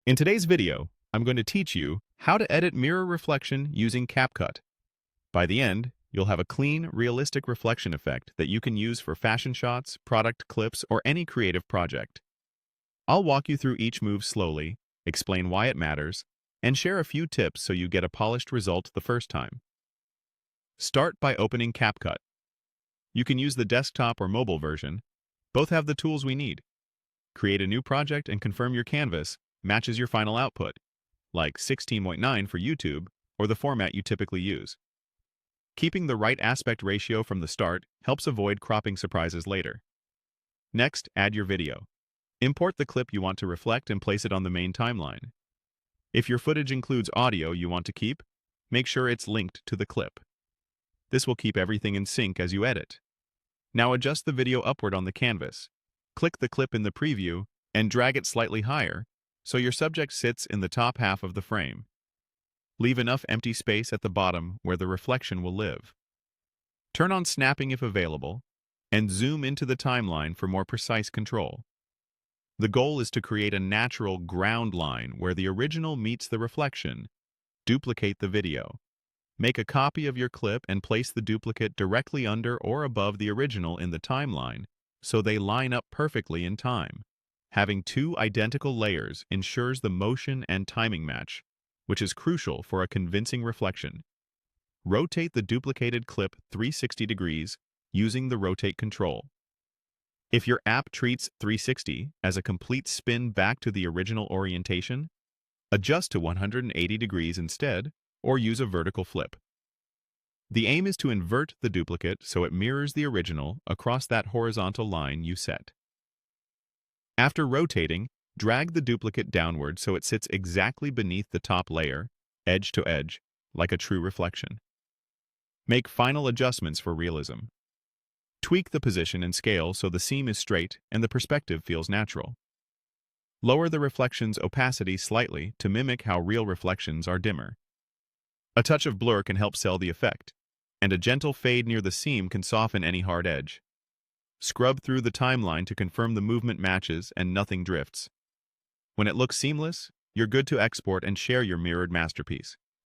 In today's video, I'm going to teach you how to edit mirror reflection using Capcut. By the end, you'll have a clean, realistic reflection effect that you can use for fashion shots, product clips, or any creative project. I'll walk you through each move slowly, explain why it matters, and share a few tips so you get a polished result the first time. Start by opening Capcut. You can use the desktop or mobile version. Both have the tools we need. Create a new project and confirm your canvas matches your final output, like 16:9 for YouTube or the format you typically use. Keeping the right aspect ratio from the start helps avoid cropping surprises later. Next, add your video. Import the clip you want to reflect and place it on the main timeline. If your footage includes audio you want to keep, make sure it's linked to the clip. This will keep everything in sync as you edit. Now adjust the video upward on the canvas. Click the clip in the preview and drag it slightly higher so your subject sits in the top half of the frame. Leave enough empty space at the bottom where the reflection will live. Turn on snapping if available, and zoom into the timeline for more precise control. The goal is to create a natural ground line where the original meets the reflection. Duplicate the video. Make a copy of your clip and place the duplicate directly under or above the original in the timeline so they line up perfectly in time. Having two identical layers ensures the motion and timing match, which is crucial for a convincing reflection. Rotate the duplicated clip 360 degrees using the rotate control. If your app treats 360 as a complete spin back to the original orientation, adjust to 180 degrees instead, or use a vertical flip. The aim is to invert the duplicate so it mirrors the original across that horizontal line you set. After rotating, drag the duplicate downward so it sits exactly beneath the top layer, edge to edge, like a true reflection. Make final adjustments for realism. Tweak the position and scale so the seam is straight and the perspective feels natural. Lower the reflection's opacity slightly to mimic how real reflections are dimmer. A touch of blur can help sell the effect, and a gentle fade near the seam can soften any hard edge. Scrub through the timeline to confirm the movement matches and nothing drifts. When it looks seamless, you're good to export and share your mirrored masterpiece.